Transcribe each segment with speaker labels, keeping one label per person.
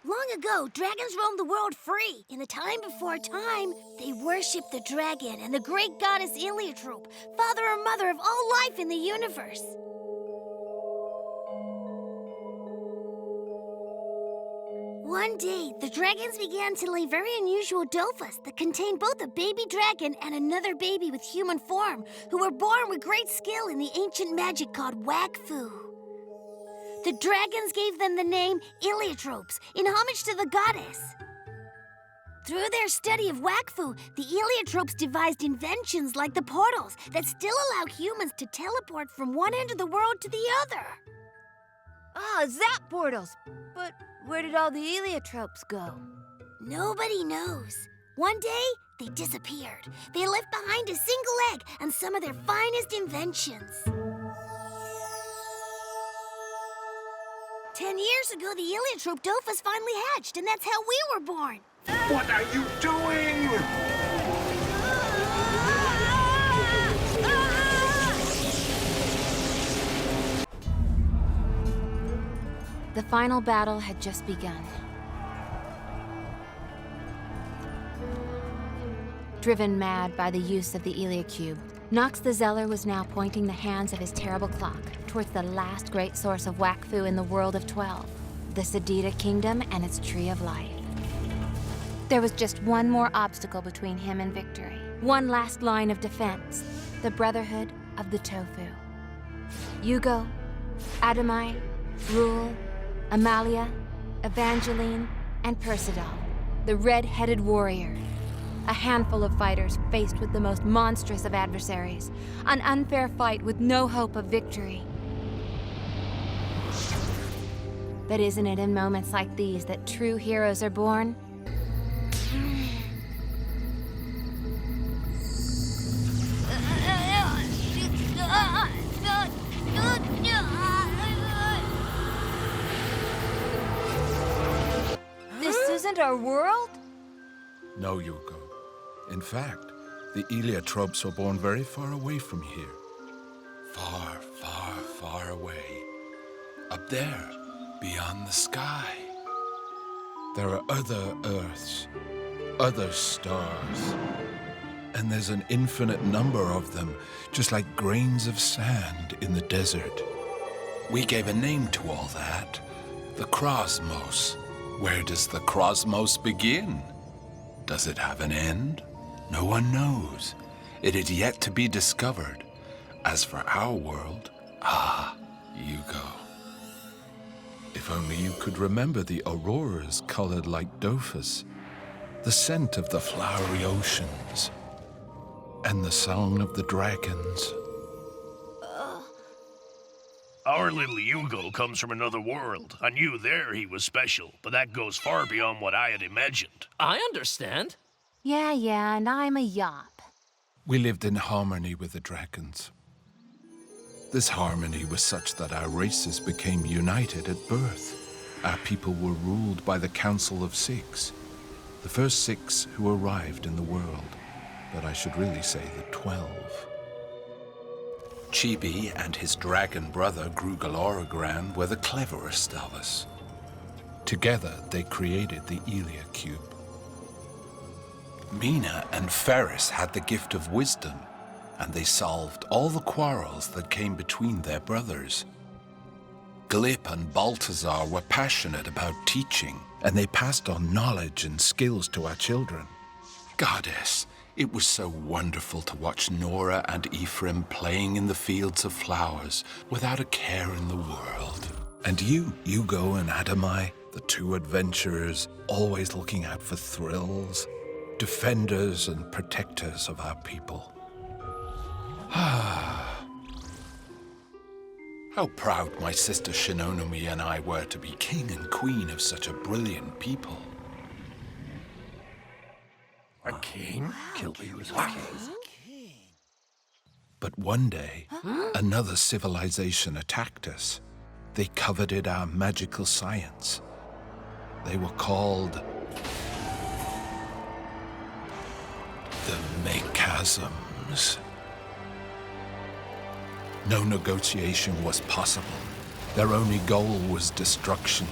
Speaker 1: Long ago, dragons roamed the world free. In the time before time, they worshipped the dragon and the great goddess Eliatrope, father or mother of all life in the universe. One day, the dragons began to lay very unusual dofas that contained both a baby dragon and another baby with human form, who were born with great skill in the ancient magic called Wakfu. The dragons gave them the name Eliatropes, in homage to the goddess. Through their study of Wakfu, the Eliatropes devised inventions like the portals that still allow humans to teleport from one end of the world to the other.
Speaker 2: Ah, zap portals! But where did all the Eliatropes go?
Speaker 1: Nobody knows. One day, they disappeared. They left behind a single egg and some of their finest inventions. 10 years ago, the Eliatrope dofas finally hatched, and that's how we were born.
Speaker 3: What are you doing?
Speaker 2: The final battle had just begun. Driven mad by the use of the Eliacube, Nox the Zeller was now pointing the hands of his terrible clock towards the last great source of Wakfu in the world of 12, the Sedita Kingdom and its Tree of Life. There was just one more obstacle between him and victory. One last line of defense, the Brotherhood of the Tofu. Hugo, Adamai, Rule, Amalia, Evangeline, and Persidal, the red-headed warrior. A handful of fighters faced with the most monstrous of adversaries. An unfair fight with no hope of victory. But isn't it in moments like these that true heroes are born? This isn't our world?
Speaker 4: No, Yuko. In fact, the Eliatropes were born very far away from here. Far, far, far away. Up there, beyond the sky. There are other Earths, other stars. And there's an infinite number of them, just like grains of sand in the desert. We gave a name to all that, the Cosmos. Where does the Cosmos begin? Does it have an end? No one knows. It is yet to be discovered. As for our world, Hugo. If only you could remember the auroras colored like dofas, the scent of the flowery oceans, and the song of the dragons.
Speaker 5: Our little Hugo comes from another world. I knew there he was special, but that goes far beyond what I had imagined.
Speaker 6: I understand.
Speaker 2: Yeah, and I'm a yop.
Speaker 4: We lived in harmony with the dragons. This harmony was such that our races became united at birth. Our people were ruled by the Council of Six, the first 6 who arrived in the world, but I should really say the 12. Qilby and his dragon brother Grugalorogran were the cleverest of us. Together, they created the Eliacube. Mina and Ferris had the gift of wisdom, and they solved all the quarrels that came between their brothers. Glip and Balthazar were passionate about teaching, and they passed on knowledge and skills to our children. Goddess, it was so wonderful to watch Nora and Ephraim playing in the fields of flowers without a care in the world. And you, Hugo and Adamai, the 2 adventurers, always looking out for thrills, defenders and protectors of our people. How proud my sister Shinonomi and I were to be king and queen of such a brilliant people.
Speaker 5: A king? Qilby was a king.
Speaker 4: But one day, another civilization attacked us. They coveted our magical science. They were called the Mechasms. No negotiation was possible. Their only goal was destruction.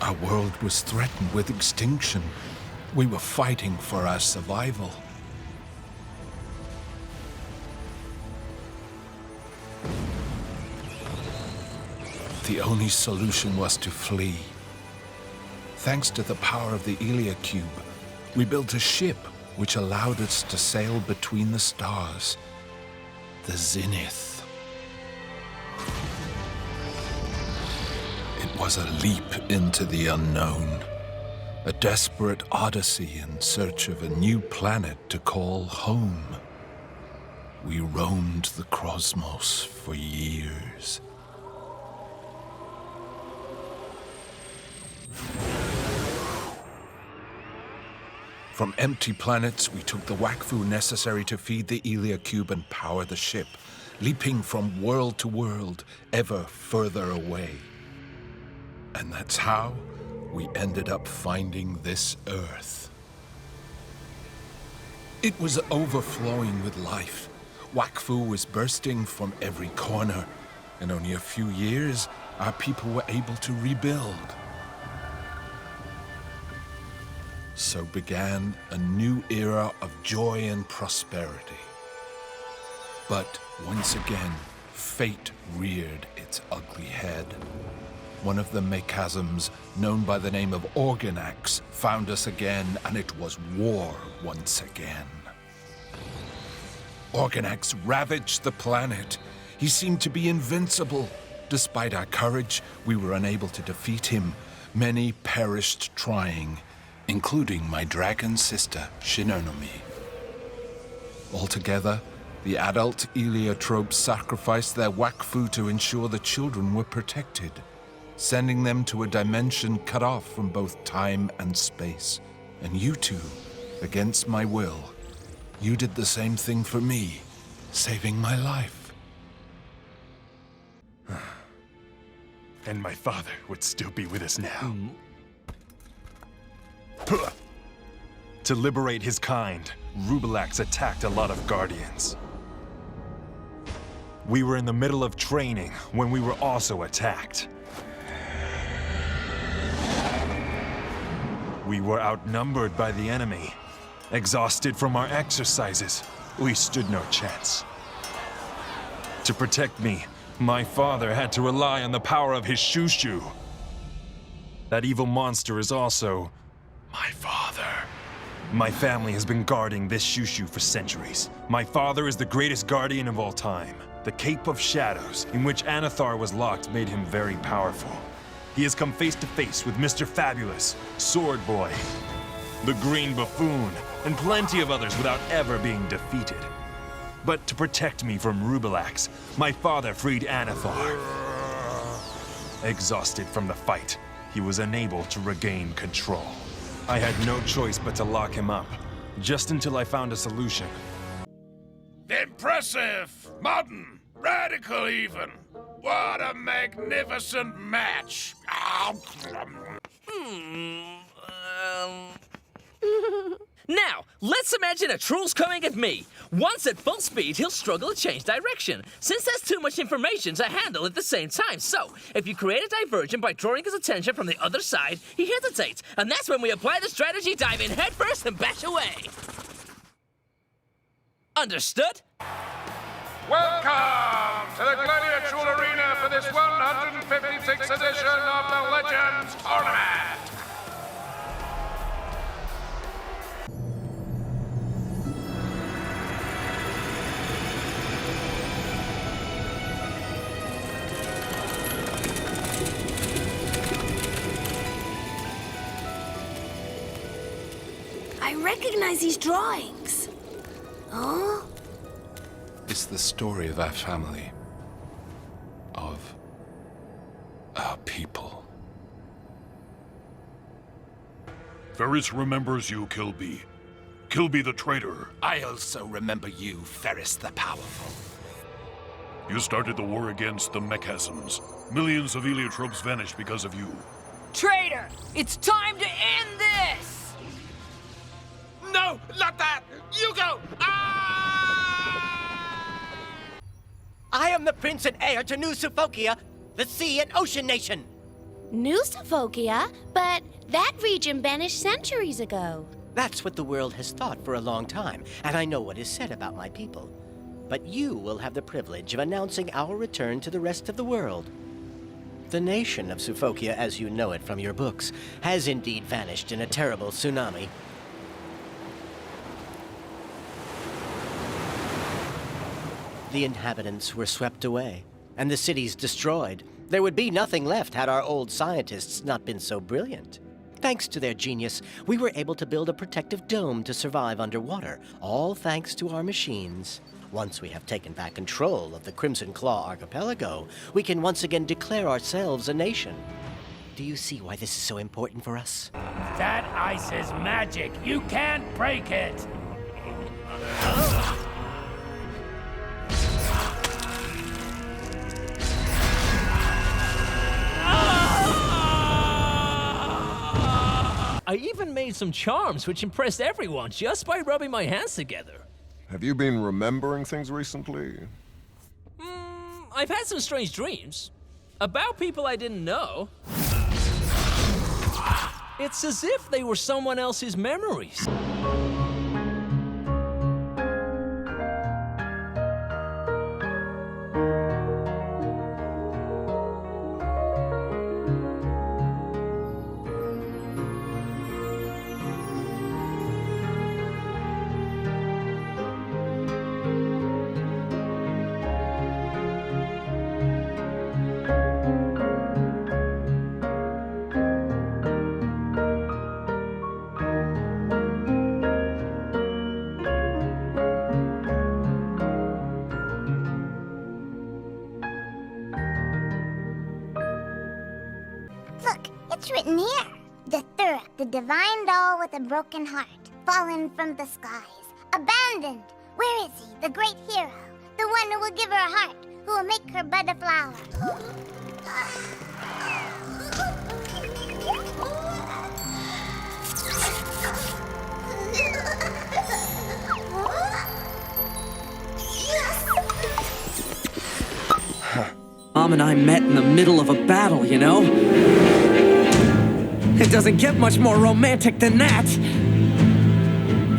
Speaker 4: Our world was threatened with extinction. We were fighting for our survival. The only solution was to flee. Thanks to the power of the Eliatrope, we built a ship which allowed us to sail between the stars, the zenith. It was a leap into the unknown, a desperate odyssey in search of a new planet to call home. We roamed the cosmos for years. From empty planets, we took the Wakfu necessary to feed the Eliatrope and power the ship, leaping from world to world, ever further away. And that's how we ended up finding this Earth. It was overflowing with life. Wakfu was bursting from every corner. In only a few years, our people were able to rebuild. So began a new era of joy and prosperity. But once again, fate reared its ugly head. One of the Mechasms, known by the name of Organax, found us again, and it was war once again. Organax ravaged the planet. He seemed to be invincible. Despite our courage, we were unable to defeat him. Many perished trying, including my dragon sister, Shinonome. Altogether, the adult Eliatropes sacrificed their Wakfu to ensure the children were protected, sending them to a dimension cut off from both time and space. And you two, against my will, you did the same thing for me, saving my life.
Speaker 6: And my father would still be with us now. To liberate his kind, Rubelax attacked a lot of Guardians. We were in the middle of training when we were also attacked. We were outnumbered by the enemy. Exhausted from our exercises, we stood no chance. To protect me, my father had to rely on the power of his Shushu. That evil monster is also my father. My family has been guarding this Shushu for centuries. My father is the greatest guardian of all time. The Cape of Shadows, in which Anathar was locked, made him very powerful. He has come face to face with Mr. Fabulous, Sword Boy, the Green Buffoon, and plenty of others without ever being defeated. But to protect me from Rubelax, my father freed Anathar. Exhausted from the fight, he was unable to regain control. I had no choice but to lock him up, just until I found a solution.
Speaker 3: Impressive! Modern! Radical even! What a magnificent match!
Speaker 7: Now, let's imagine a troll's coming at me. Once at full speed, he'll struggle to change direction, since there's too much information to handle at the same time. So, if you create a diversion by drawing his attention from the other side, he hesitates, and that's when we apply the strategy, dive in headfirst and bash away. Understood?
Speaker 3: Welcome to the Gladiatorial Arena for this 156th edition of the Legends Tournament!
Speaker 1: I recognize these drawings. Huh?
Speaker 4: It's the story of our family, of our people.
Speaker 5: Ferris remembers you, Qilby. Qilby the traitor.
Speaker 4: I also remember you, Ferris the Powerful.
Speaker 5: You started the war against the Mechasms. Millions of Eliatropes vanished because of you.
Speaker 7: Traitor! It's time to end this!
Speaker 3: No, not that! Hugo!
Speaker 8: I am the prince and heir to New Sufokia, the sea and ocean nation. New Sophoclia, but that region vanished centuries ago.
Speaker 9: That's what the world has thought for a long time, and I know what is said about my people. But you will have the privilege of announcing our return to the rest of the world. The nation of Sophoclia, as you know it from your books, has indeed vanished in a terrible tsunami. The inhabitants were swept away, and the cities destroyed. There would be nothing left had our old scientists not been so brilliant. Thanks to their genius, we were able to build a protective dome to survive underwater, all thanks to our machines. Once we have taken back control of the Crimson Claw Archipelago, we can once again declare ourselves a nation. Do you see why this is so important for us?
Speaker 3: That ice is magic. You can't break it.
Speaker 7: I even made some charms which impressed everyone just by rubbing my hands together.
Speaker 10: Have you been remembering things recently?
Speaker 7: I've had some strange dreams. About people I didn't know. It's as if they were someone else's memories.
Speaker 1: Look, it's written here. The Thura, the divine doll with a broken heart, fallen from the skies, abandoned. Where is he, the great hero? The one who will give her a heart, who will make her bud a flower.
Speaker 11: Mom and I met in the middle of a battle, you know? It doesn't get much more romantic than that.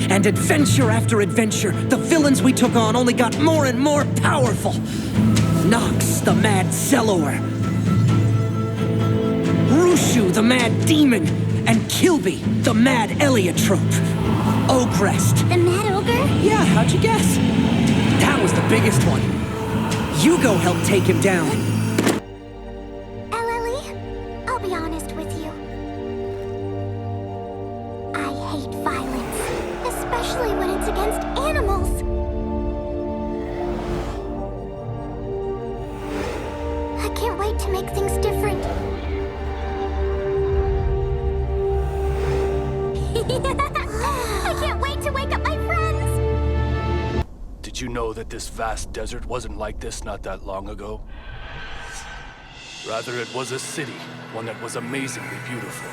Speaker 11: And adventure after adventure, the villains we took on only got more and more powerful. Nox, the mad Zellower. Rushu, the mad demon. And Qilby, the mad Eliatrope. Ogrest.
Speaker 1: The mad ogre?
Speaker 11: Yeah, how'd you guess? That was the biggest one. Hugo helped take him down.
Speaker 1: Lily, I'll be honest with you. I hate violence, especially when it's against animals. I can't wait to make things different. I can't wait to wake up my friends!
Speaker 3: Did you know that this vast desert wasn't like this not that long ago? Rather, it was a city, one that was amazingly beautiful.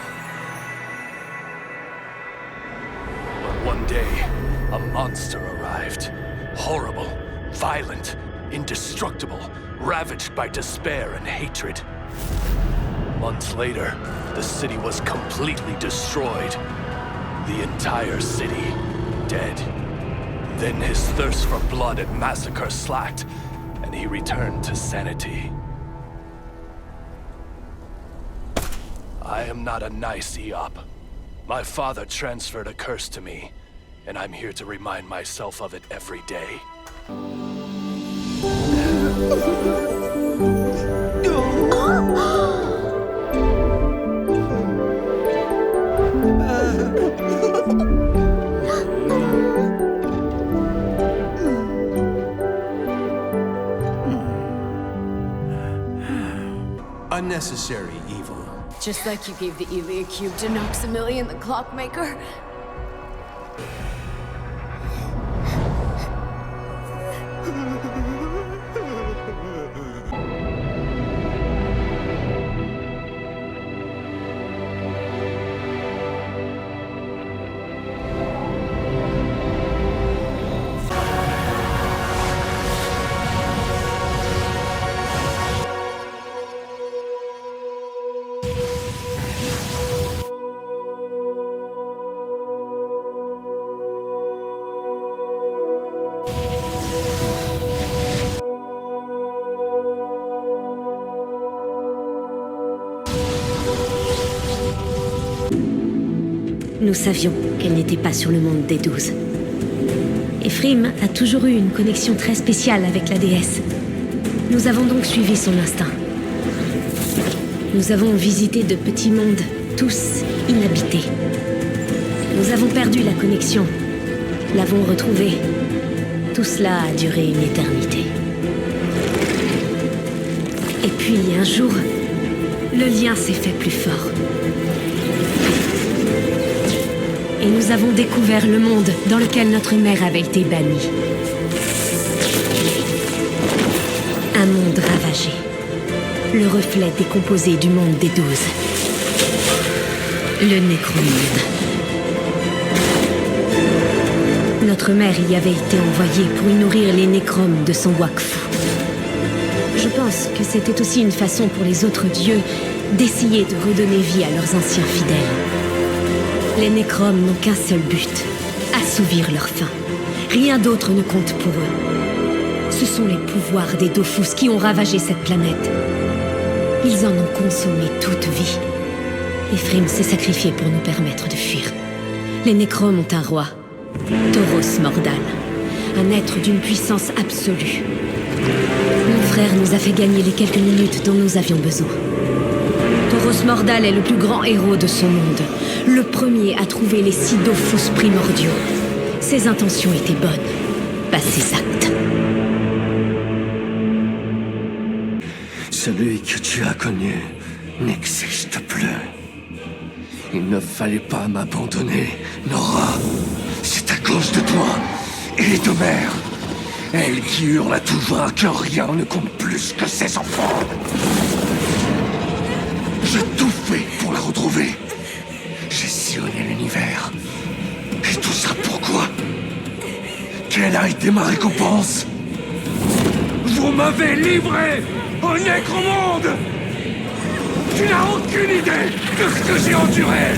Speaker 3: But one day, a monster arrived. Horrible, violent, indestructible, ravaged by despair and hatred. Months later, the city was completely destroyed. The entire city, dead. Then his thirst for blood and massacre slacked, and he returned to sanity. I am not a nice Eop. My father transferred a curse to me, and I'm here to remind myself of it every day.
Speaker 12: Unnecessary evil.
Speaker 8: Just like you gave the Eliacube to Noxamillion, the clockmaker.
Speaker 13: Nous savions qu'elle n'était pas sur le monde des 12. Ephraim a toujours eu une connexion très spéciale avec la déesse. Nous avons donc suivi son instinct. Nous avons visité de petits mondes, tous inhabités. Nous avons perdu la connexion, l'avons retrouvée. Tout cela a duré une éternité. Et puis, un jour, le lien s'est fait plus fort. Et nous avons découvert le monde dans lequel notre mère avait été bannie. Un monde ravagé. Le reflet décomposé du monde des 12. Le Nécromonde. Notre mère y avait été envoyée pour y nourrir les nécromes de son Wakfu. Je pense que c'était aussi une façon pour les autres dieux d'essayer de redonner vie à leurs anciens fidèles. Les nécromes n'ont qu'un seul but, assouvir leur faim. Rien d'autre ne compte pour eux. Ce sont les pouvoirs des Dofus qui ont ravagé cette planète. Ils en ont consommé toute vie. Ephraim s'est sacrifié pour nous permettre de fuir. Les nécromes ont un roi, Tauros Mordal, un être d'une puissance absolue. Mon frère nous a fait gagner les quelques minutes dont nous avions besoin. Tauros Mordal est le plus grand héros de son monde, le premier à trouver les 6 Dofus primordiaux. Ses intentions étaient bonnes, pas ses actes.
Speaker 14: Celui que tu as connu n'existe plus. Il ne fallait pas m'abandonner, Nora. C'est à cause de toi et de mère. Elle qui hurle à tout va que rien ne compte plus que ses enfants. J'ai tout fait pour la retrouver. J'ai sillonné l'univers. Et tout ça pourquoi? Quelle a été ma récompense? Vous m'avez livré au Nécromonde! Tu n'as aucune idée de ce que j'ai enduré!